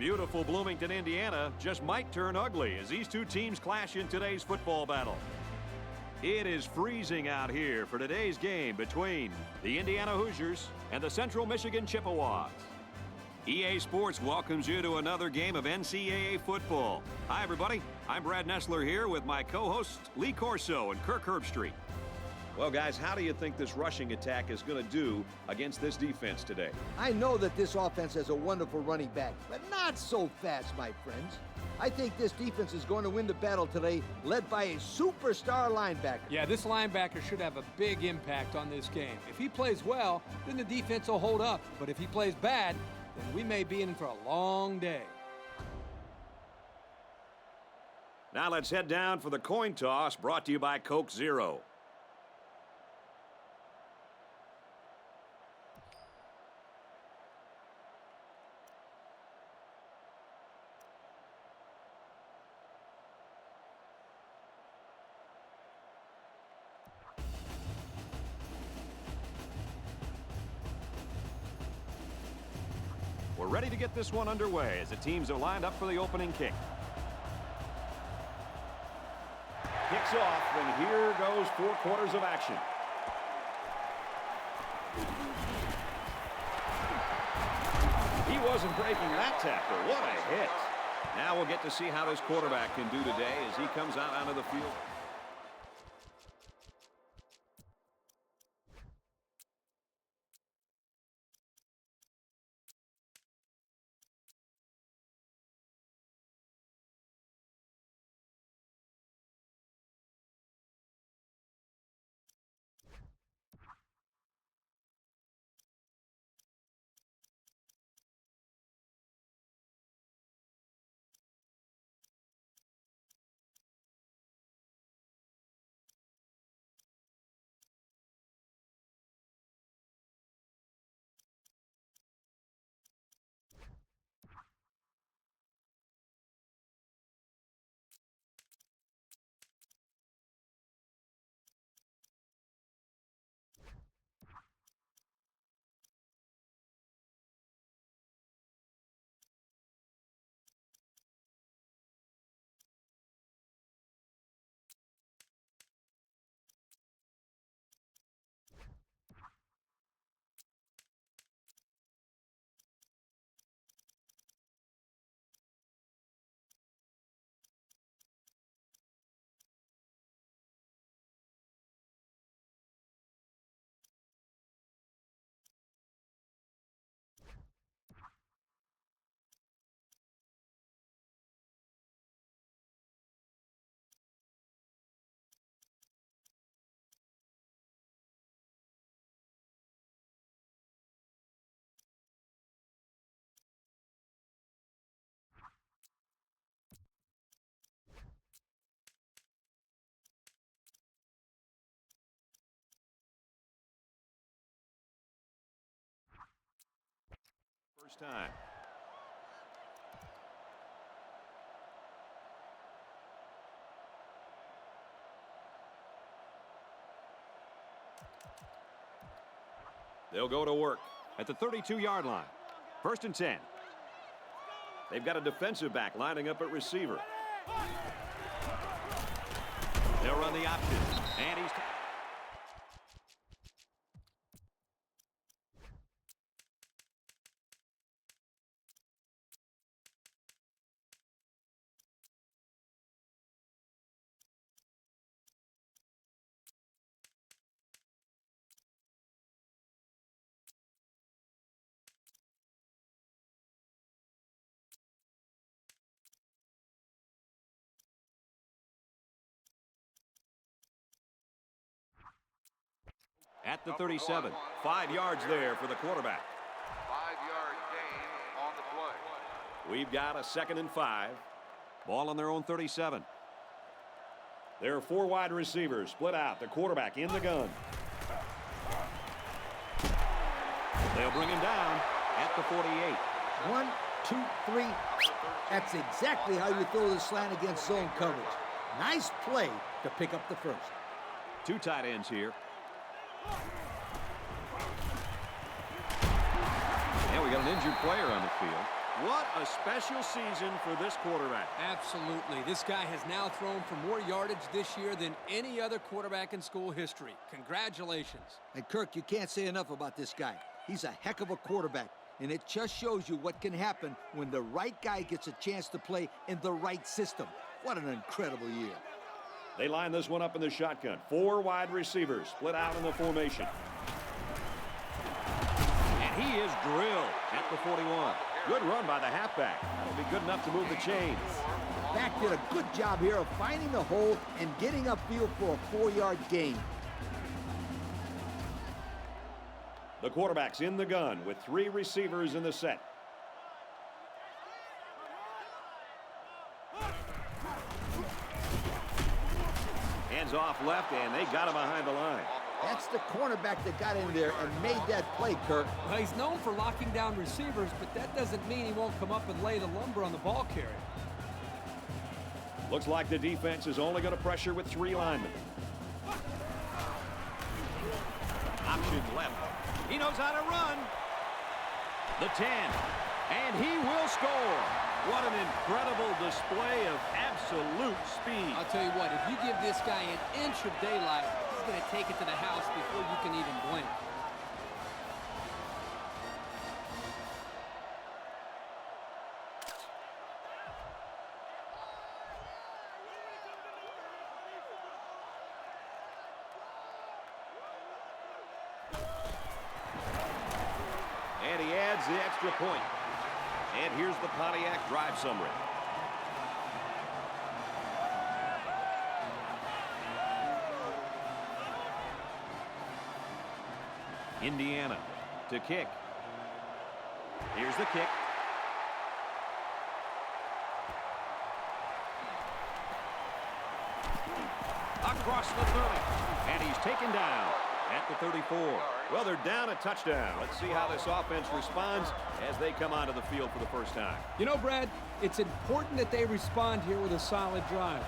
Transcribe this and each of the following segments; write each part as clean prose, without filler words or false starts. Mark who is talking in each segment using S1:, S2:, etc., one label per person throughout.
S1: Beautiful Bloomington, Indiana just might turn ugly as these two teams clash in today's football battle. It is freezing out here for today's game between the Indiana Hoosiers and the Central Michigan Chippewas. EA Sports welcomes you to another game of NCAA football. Hi, everybody. I'm Brad Nessler here with my co-hosts Lee Corso and Kirk Herbstreit. Well, guys, how do you think this rushing attack is going to do against this defense today?
S2: I know that this offense has a wonderful running back, but not so fast, my friends. I think this defense is going to win the battle today, led by a superstar linebacker.
S3: Yeah, this linebacker should have a big impact on this game. If he plays well, then the defense will hold up. But if he plays bad, then we may be in for a long day.
S1: Now let's head down for the coin toss, brought to you by Coke Zero. We're ready to get this one underway as the teams are lined up for the opening kick. Kicks off, and here goes 4 quarters of action. He wasn't breaking that tackle. What a hit. Now we'll get to see how this quarterback can do today as he comes out onto the field. First time. They'll go to work at the 32-yard line. First and 10. They've got a defensive back lining up at receiver. They'll run the option, and he's... At the 37, 5 yards there for the quarterback.
S4: 5-yard gain on the play.
S1: We've got a 2nd and 5. Ball on their own 37. There are 4 wide receivers split out. The quarterback in the gun. They'll bring him down at the 48.
S2: 1, 2, 3. That's exactly how you throw the slant against zone coverage. Nice play to pick up the first.
S1: 2 tight ends here. And we got an injured player on the field. What a special season for this quarterback.
S3: Absolutely. This guy has now thrown for more yardage this year than any other quarterback in school history. Congratulations.
S2: And Kirk, you can't say enough about this guy. He's a heck of a quarterback, and it just shows you what can happen when the right guy gets a chance to play in the right system. What an incredible year.
S1: They line this one up in the shotgun. 4 wide receivers split out in the formation. And he is drilled at the 41. Good run by the halfback. That'll be good enough to move the chains.
S2: Back did a good job here of finding the hole and getting upfield for a 4-yard gain.
S1: The quarterback's in the gun with 3 receivers in the set. Hands off left, and they got him behind the line.
S2: That's the cornerback that got in there and made that play, Kirk.
S3: Well, he's known for locking down receivers, but that doesn't mean he won't come up and lay the lumber on the ball carrier.
S1: Looks like the defense is only going to pressure with 3 linemen. Option left. He knows how to run. The 10. And he will score. What an incredible display of absolute speed.
S3: I'll tell you what, if you give this guy an inch of daylight, he's going to take it to the house before you can even blink.
S1: And he adds the extra point. And here's the Pontiac drive summary. Indiana to kick. Here's the kick. Across the 30. And he's taken down at the 34. Well, they're down a touchdown. Let's see how this offense responds as they come onto the field for the first time.
S3: You know, Brad, it's important that they respond here with a solid drive.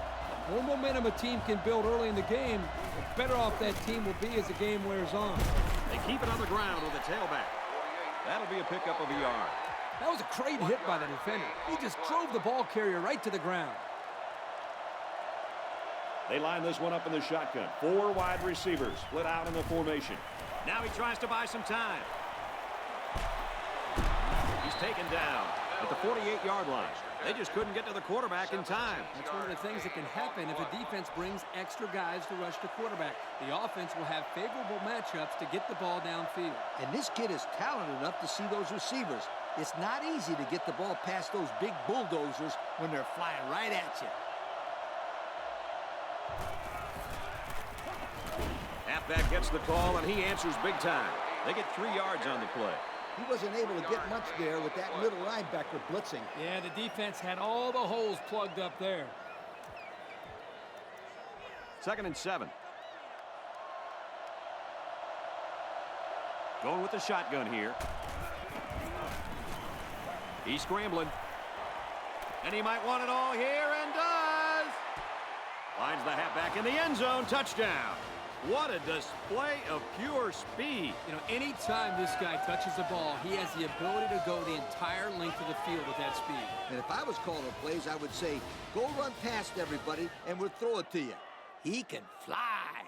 S3: The more momentum a team can build early in the game, the better off that team will be as the game wears on.
S1: They keep it on the ground with a tailback. That'll be a pickup of a yard.
S3: That was a great hit by the defender. He just drove the ball carrier right to the ground.
S1: They line this one up in the shotgun. 4 wide receivers split out in the formation. Now he tries to buy some time. He's taken down at the 48-yard line. They just couldn't get to the quarterback in time.
S3: That's one of the things that can happen if a defense brings extra guys to rush the quarterback. The offense will have favorable matchups to get the ball downfield.
S2: And this kid is talented enough to see those receivers. It's not easy to get the ball past those big bulldozers when they're flying right at you.
S1: Halfback gets the call, and he answers big time. They get 3 yards on the play.
S2: He wasn't able to get much there with that middle linebacker blitzing.
S3: Yeah, the defense had all the holes plugged up there.
S1: 2nd and 7. Going with the shotgun here. He's scrambling. And he might want it all here, and does. Finds the halfback in the end zone. Touchdown. What a display of pure speed.
S3: You know, anytime this guy touches the ball, he has the ability to go the entire length of the field with that speed.
S2: And if I was calling plays, I would say, go run past everybody, and we'll throw it to you. He can fly.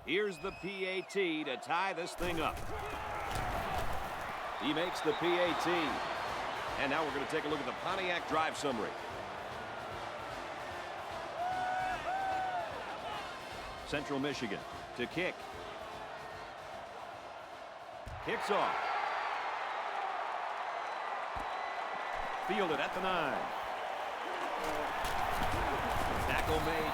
S1: Here's the PAT to tie this thing up. He makes the PAT. And now we're going to take a look at the Pontiac drive summary. Central Michigan to kick. Kicks off. Fielded at the 9. Tackle made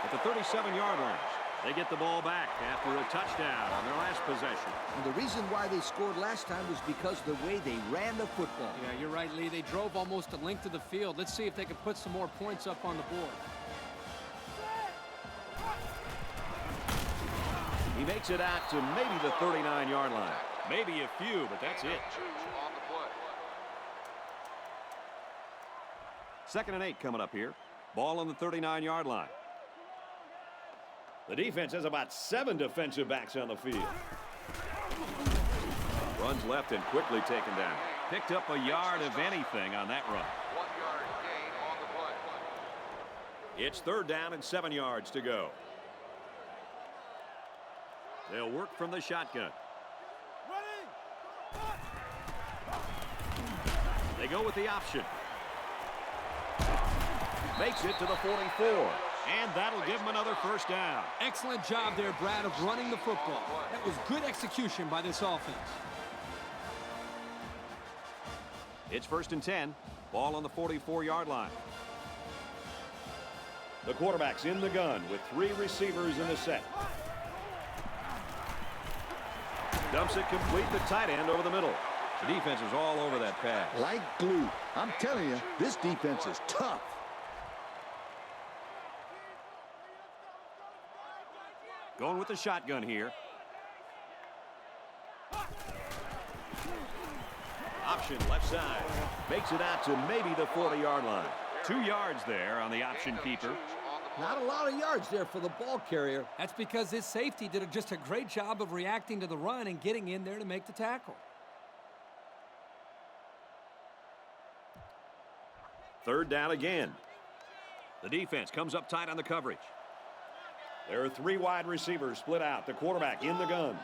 S1: at the 37-yard line. They get the ball back after a touchdown on their last possession.
S2: And the reason why they scored last time was because of the way they ran the football.
S3: Yeah, you're right, Lee. They drove almost the length of the field. Let's see if they can put some more points up on the board.
S1: He makes it out to maybe the 39-yard line. Maybe a few, but that's it. 2nd and 8 coming up here. Ball on the 39-yard line. The defense has about 7 defensive backs on the field. Runs left and quickly taken down. Picked up a yard of anything on that run.
S4: 1-yard gain on the play.
S1: It's 3rd down and 7 yards to go. They'll work from the shotgun. They go with the option. Makes it to the 44. And that'll give him another 1st down.
S3: Excellent job there, Brad, of running the football. That was good execution by this offense.
S1: It's 1st and 10. Ball on the 44-yard line. The quarterback's in the gun with 3 receivers in the set. Dumps it complete, the tight end over the middle. The defense is all over that pass.
S2: Like glue. I'm telling you, this defense is tough.
S1: Going with the shotgun here. Option left side. Makes it out to maybe the 40-yard line. 2 yards there on the option keeper.
S2: Not a lot of yards there for the ball carrier.
S3: That's because this safety did just a great job of reacting to the run and getting in there to make the tackle.
S1: 3rd down again. The defense comes up tight on the coverage. There are 3 wide receivers split out. The quarterback in the gun.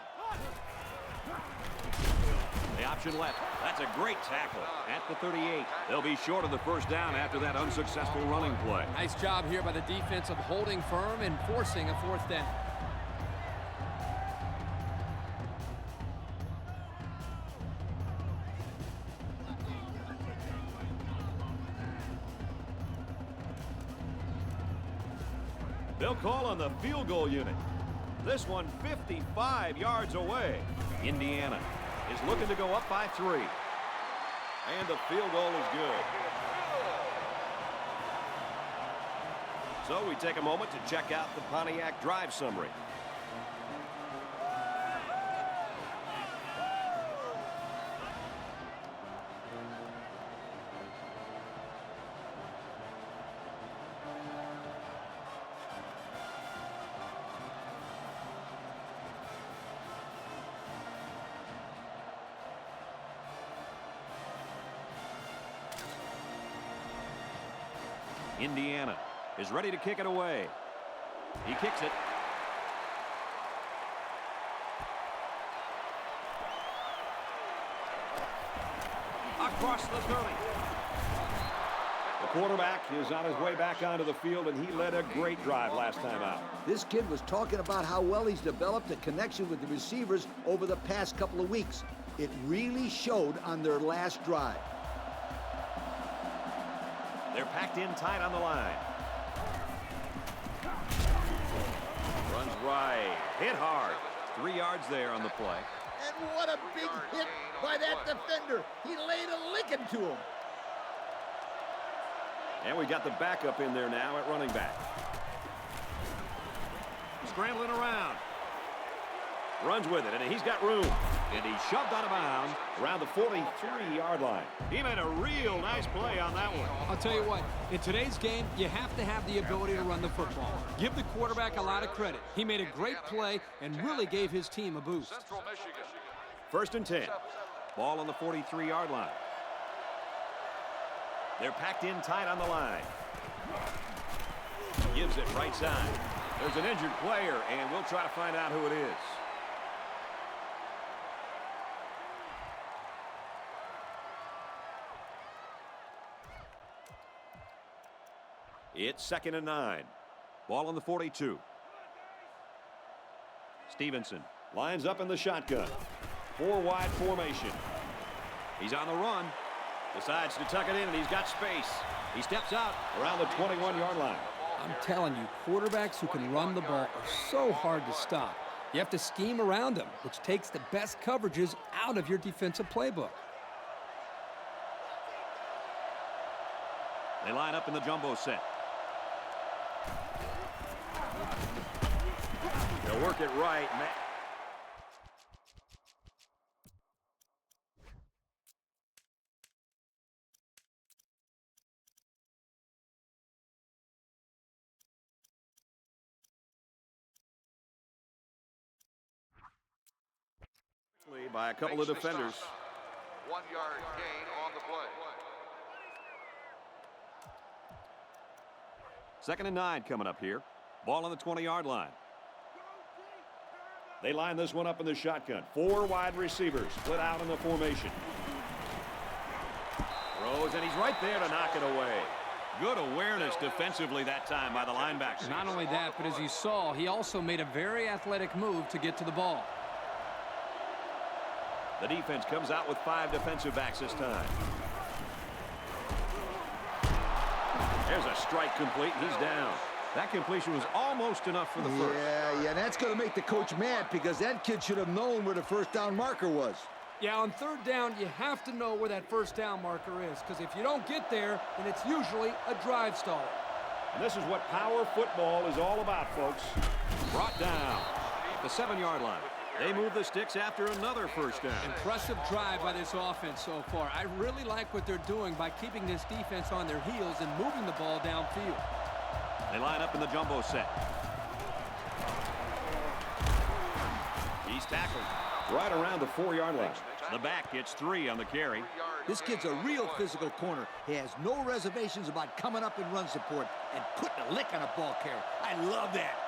S1: The option left. That's a great tackle at the 38. They'll be short of the 1st down after that unsuccessful running play.
S3: Nice job here by the defense of holding firm and forcing a 4th down.
S1: They'll call on the field goal unit. This one 55 yards away. Indiana is looking to go up by 3. And the field goal is good. So we take a moment to check out the Pontiac drive summary. Indiana is ready to kick it away. He kicks it. Across the 30. The quarterback is on his way back onto the field, and he led a great drive last time out.
S2: This kid was talking about how well he's developed a connection with the receivers over the past couple of weeks. It really showed on their last drive.
S1: They're packed in tight on the line. Runs right. Hit hard. 3 yards there on the play.
S2: And what a big hit by that defender. He laid a licking to him.
S1: And we got the backup in there now at running back. Scrambling around. Runs with it, and he's got room. And he's shoved out of bounds around the 43-yard line. He made a real nice play on that one.
S3: I'll tell you what, in today's game, you have to have the ability to run the football. Give the quarterback a lot of credit. He made a great play and really gave his team a boost.
S4: Central Michigan.
S1: 1st and 10. Ball on the 43-yard line. They're packed in tight on the line. Gives it right side. There's an injured player, and we'll try to find out who it is. It's 2nd and 9. Ball on the 42. Stevenson lines up in the shotgun. 4-wide formation. He's on the run. Decides to tuck it in, and he's got space. He steps out around the 21-yard line.
S3: I'm telling you, quarterbacks who can run the ball are so hard to stop. You have to scheme around them, which takes the best coverages out of your defensive playbook.
S1: They line up in the jumbo set. They'll work it right. By a couple of defenders.
S4: 1 yard gain on the play.
S1: 2nd and 9 coming up here. Ball on the 20-yard line. They line this one up in the shotgun. 4 wide receivers split out in the formation. Throws, and he's right there to knock it away. Good awareness defensively that time by the linebacker.
S3: Not only that, but as you saw, he also made a very athletic move to get to the ball.
S1: The defense comes out with 5 defensive backs this time. There's a strike complete. He's down. That completion was almost enough for the first.
S2: Yeah, that's going to make the coach mad because that kid should have known where the first down marker was.
S3: Yeah, on 3rd down, you have to know where that first down marker is, because if you don't get there, then it's usually a drive stall.
S1: And this is what power football is all about, folks. Brought down at the 7-yard line. They move the sticks after another first down.
S3: Impressive drive by this offense so far. I really like what they're doing by keeping this defense on their heels and moving the ball downfield.
S1: They line up in the jumbo set. He's tackled right around the 4-yard line. The back gets 3 on the carry.
S2: This kid's a real physical corner. He has no reservations about coming up in run support and putting a lick on a ball carrier. I love that.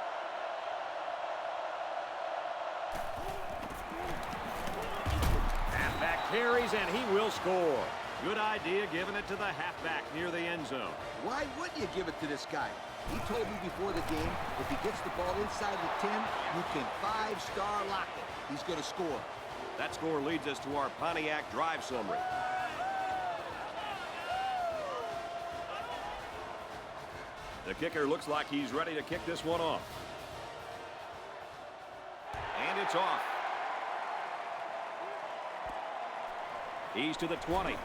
S1: Halfback carries, and he will score. Good idea giving it to the halfback near the end zone.
S2: Why wouldn't you give it to this guy? He told me before the game, if he gets the ball inside the 10, you can 5-star lock it. He's going to score.
S1: That score leads us to our Pontiac drive summary. The kicker looks like he's ready to kick this one off. And it's off. He's to the 20.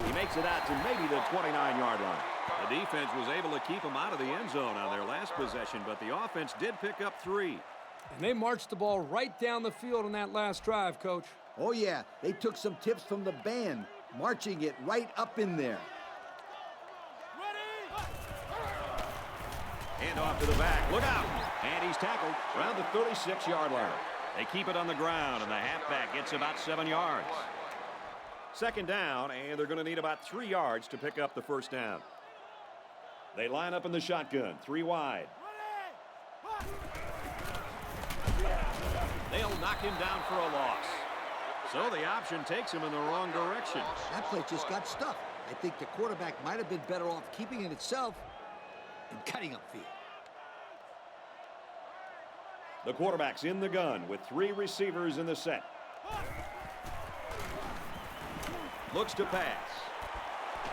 S1: He makes it out to maybe the 29-yard line. The defense was able to keep him out of the end zone on their last possession, but the offense did pick up 3.
S3: And they marched the ball right down the field on that last drive, Coach.
S2: Oh, yeah. They took some tips from the band, marching it right up in there.
S1: Hand off to the back. Look out. And he's tackled around the 36-yard line. They keep it on the ground, and the halfback gets about 7 yards. 2nd down, and they're going to need about 3 yards to pick up the first down. They line up in the shotgun, 3 wide. They'll knock him down for a loss. So the option takes him in the wrong direction.
S2: That play just got stuck. I think the quarterback might have been better off keeping it itself and cutting upfield.
S1: The quarterback's in the gun with 3 receivers in the set. Looks to pass.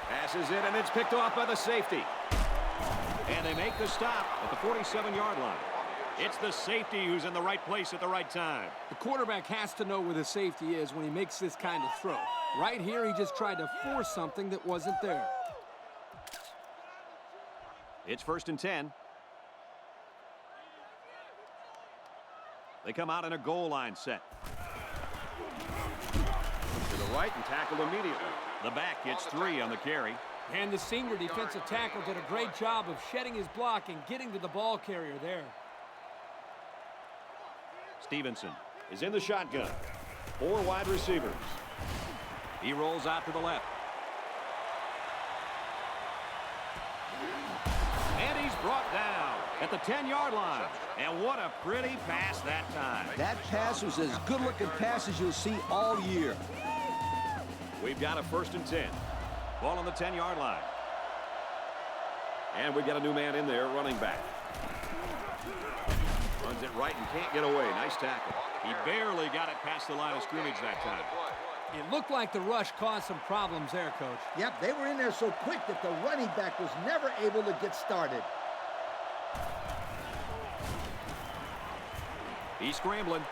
S1: Passes it, and it's picked off by the safety. And they make the stop at the 47-yard line. It's the safety who's in the right place at the right time.
S3: The quarterback has to know where the safety is when he makes this kind of throw. Right here, he just tried to force something that wasn't there.
S1: It's 1st and 10. They come out in a goal line set. To the right and tackled immediately. The back gets 3 on the carry.
S3: And the senior defensive tackle did a great job of shedding his block and getting to the ball carrier there.
S1: Stevenson is in the shotgun. 4 wide receivers. He rolls out to the left. And he's brought down at the 10-yard line. And what a pretty pass that time.
S2: That pass was as good-looking pass as you'll see all year.
S1: We've got a 1st and 10. Ball on the 10-yard line. And we've got a new man in there, running back. Runs it right and can't get away. Nice tackle. He barely got it past the line of scrimmage that time.
S3: It looked like the rush caused some problems there, Coach.
S2: Yep, they were in there so quick that the running back was never able to get started.
S1: He's scrambling.